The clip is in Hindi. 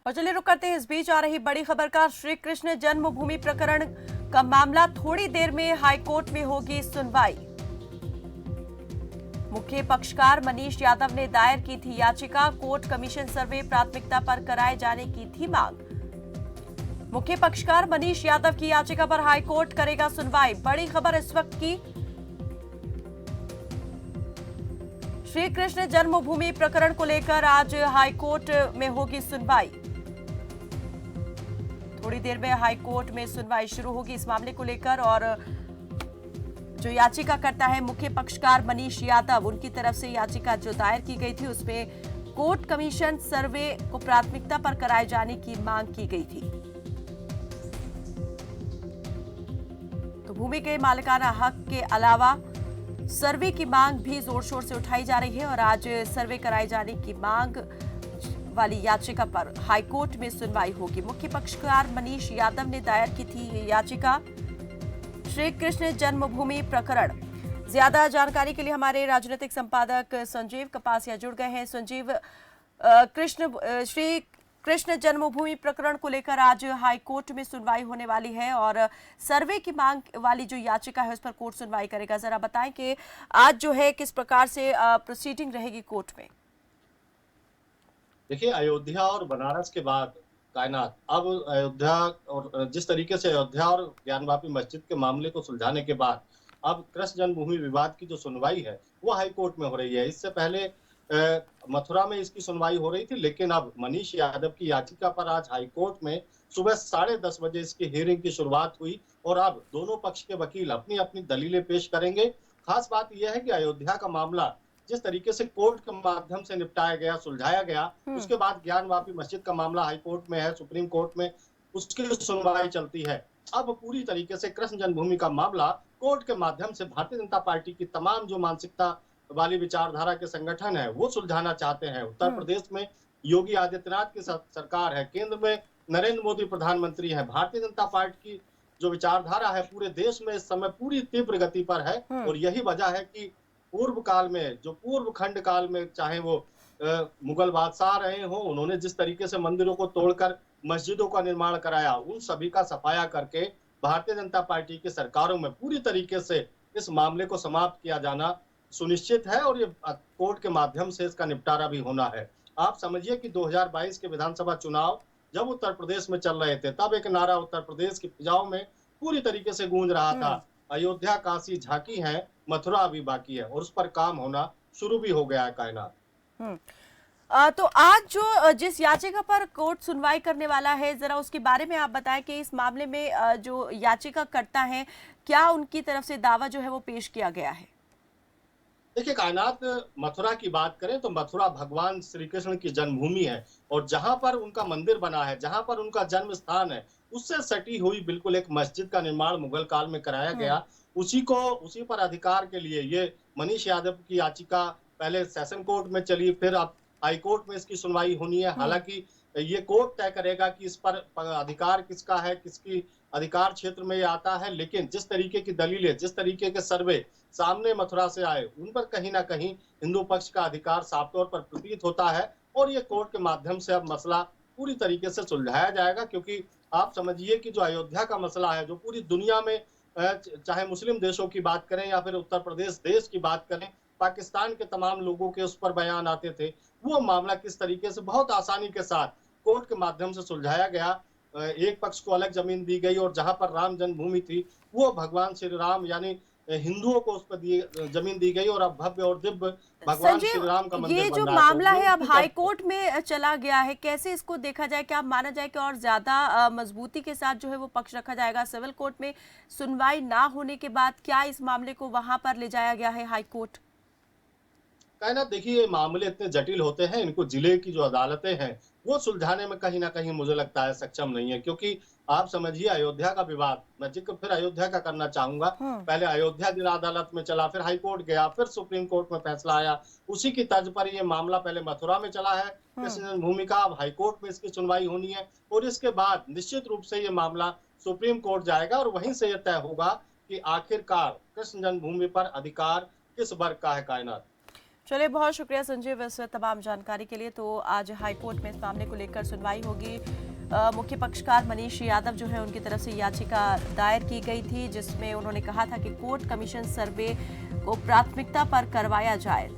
और चलिए रुक करते हैं इस बीच आ रही बड़ी खबर का। श्री कृष्ण जन्मभूमि प्रकरण का मामला थोड़ी देर में हाईकोर्ट में होगी सुनवाई। मुख्य पक्षकार मनीष यादव ने दायर की थी याचिका। कोर्ट कमीशन सर्वे प्राथमिकता पर कराए जाने की थी मांग। मुख्य पक्षकार मनीष यादव की याचिका पर हाईकोर्ट करेगा सुनवाई। बड़ी खबर इस वक्त की। श्री कृष्ण जन्मभूमि प्रकरण को लेकर आज हाईकोर्ट में होगी सुनवाई। थोड़ी देर में हाईकोर्ट में सुनवाई शुरू होगी इस मामले को लेकर। और जो याचिका करता है मुख्य पक्षकार मनीष यादव, उनकी तरफ से याचिका जो दायर की गई थी उसमें कोर्ट कमीशन सर्वे को प्राथमिकता पर कराए जाने की मांग की गई थी। तो भूमि के मालिकाना हक के अलावा सर्वे की मांग भी जोर शोर से उठाई जा रही है और आज सर्वे कराए जाने की मांग वाली याचिका पर हाईकोर्ट में सुनवाई होगी। मुख्य पक्षकार मनीष यादव ने दायर की थी ये याचिका। श्री कृष्ण जन्मभूमि प्रकरण। ज्यादा जानकारी के लिए हमारे राजनीतिक संपादक संजीव कपासिया जुड़ गए हैं। संजीव, श्री कृष्ण जन्मभूमि प्रकरण को लेकर आज हाईकोर्ट में सुनवाई होने वाली है और सर्वे की मांग वाली जो याचिका है उस पर कोर्ट सुनवाई करेगा। जरा बताएं कि आज जो है किस प्रकार से प्रोसीडिंग रहेगी कोर्ट में। देखिए, अयोध्या और बनारस के बाद कायनात अब अयोध्या और जिस तरीके से अयोध्या और ज्ञानवापी मस्जिद के मामले को सुलझाने के बाद अब कृष्ण जन्मभूमि विवाद की जो सुनवाई है वो हाई कोर्ट में हो रही है। इससे पहले मथुरा में इसकी सुनवाई हो रही थी, लेकिन अब मनीष यादव की याचिका पर आज हाई कोर्ट में सुबह 10:30 बजे इसकी हियरिंग की शुरुआत हुई और अब दोनों पक्ष के वकील अपनी अपनी दलीलें पेश करेंगे। खास बात यह है कि अयोध्या का मामला जिस तरीके से कोर्ट के माध्यम से निपटाया गया, सुलझाया गया, उसके बाद ज्ञानवापी मस्जिद का मामला हाई कोर्ट में है, सुप्रीम कोर्ट में उसकी सुनवाई चलती है। अब पूरी तरीके से कृष्ण जन्मभूमि का मामला कोर्ट के माध्यम से भारतीय जनता पार्टी की तमाम जो मानसिकता वाली विचारधारा के संगठन है वो सुलझाना चाहते हैं। उत्तर प्रदेश में योगी आदित्यनाथ की सरकार है, केंद्र में नरेंद्र मोदी प्रधानमंत्री है। भारतीय जनता पार्टी की जो विचारधारा है पूरे देश में इस समय पूरी तीव्र गति पर है और यही वजह है कि पूर्व काल में जो पूर्व खंड काल में चाहे वो मुगल बादशाह रहे हो, उन्होंने जिस तरीके से मंदिरों को तोड़कर मस्जिदों का निर्माण कराया, उन सभी का सफाया करके भारतीय जनता पार्टी की सरकारों में पूरी तरीके से इस मामले को समाप्त किया जाना सुनिश्चित है और ये कोर्ट के माध्यम से इसका निपटारा भी होना है। आप समझिए कि 2022 के विधानसभा चुनाव जब उत्तर प्रदेश में चल रहे थे तब एक नारा उत्तर प्रदेश की फिजाओं में पूरी तरीके से गूंज रहा था, अयोध्या काशी झांकी है, मथुरा अभी बाकी है, और उस पर काम होना शुरू भी हो गया है कायनात। तो आज जो जिस याचिका पर कोर्ट सुनवाई करने वाला है, जरा उसके बारे में आप बताएं कि इस मामले में जो याचिका करता है क्या उनकी तरफ से दावा जो है वो पेश किया गया है। देखिए, कायनात मथुरा की बात करें तो मथुरा भगवान श्री कृष्ण की जन्मभूमि है और जहां पर उनका मंदिर बना है, जहां पर उनका जन्म स्थान है, उससे सटी हुई बिल्कुल एक मस्जिद का निर्माण मुगल काल में कराया गया। उसी पर अधिकार के लिए ये मनीष यादव की याचिका पहले सेशन कोर्ट में चली, फिर अब हाई कोर्ट में इसकी सुनवाई होनी है। हालांकि ये कोर्ट तय करेगा कि इस पर अधिकार किसका है, किसकी अधिकार क्षेत्र में ये आता है, लेकिन जिस तरीके की दलीलें, जिस तरीके के सर्वे सामने मथुरा से आए, उन पर कहीं ना कहीं हिंदू पक्ष का अधिकार साफ तौर पर प्रतीत होता है और ये कोर्ट के माध्यम से अब मसला पूरी तरीके से सुलझाया जाएगा। क्योंकि आप समझिए कि जो अयोध्या का मसला है, जो पूरी दुनिया में चाहे मुस्लिम देशों की बात करें या फिर उत्तर प्रदेश देश की बात करें, पाकिस्तान के तमाम लोगों के उस पर बयान आते थे, वो मामला किस तरीके से बहुत आसानी के साथ कोर्ट के माध्यम से सुलझाया गया। एक पक्ष को अलग जमीन दी गई और जहां पर राम जन्मभूमि थी वो भगवान श्री राम यानी हिंदुओं को उस पर जमीन दी गई और अब भव्य और दिव्य भगवान श्री राम का मंदिर ये बन जो रहा मामला है अब हाई कोर्ट में चला गया है, कैसे इसको देखा जाए? क्या माना जाए कि और ज्यादा मजबूती के साथ जो है वो पक्ष रखा जाएगा? सिविल कोर्ट में सुनवाई ना होने के बाद क्या इस मामले को वहां पर ले जाया गया है हाई कोर्ट? कायनात, देखिए, ये मामले इतने जटिल होते हैं, इनको जिले की जो अदालतें हैं वो सुलझाने में कहीं ना कहीं मुझे लगता है सक्षम नहीं है। क्योंकि आप समझिए अयोध्या का विवाद, मैं जिक्र फिर अयोध्या का करना चाहूंगा। पहले अयोध्या जिला अदालत में चला, फिर हाई कोर्ट गया, फिर सुप्रीम कोर्ट में फैसला आया। उसी की तर्ज पर ये मामला पहले मथुरा में चला है कृष्ण जन्मभूमि का, अब हाई कोर्ट में इसकी सुनवाई होनी है और इसके बाद निश्चित रूप से ये मामला सुप्रीम कोर्ट जाएगा और वहीं से यह तय होगा कि आखिरकार कृष्ण जन्मभूमि पर अधिकार किस वर्ग का है। कायनात, चलिए, बहुत शुक्रिया संजीव इस तमाम जानकारी के लिए। तो आज हाईकोर्ट में इस मामले को लेकर सुनवाई होगी। मुख्य पक्षकार मनीष यादव जो है उनकी तरफ से याचिका दायर की गई थी, जिसमें उन्होंने कहा था कि कोर्ट कमीशन सर्वे को प्राथमिकता पर करवाया जाए।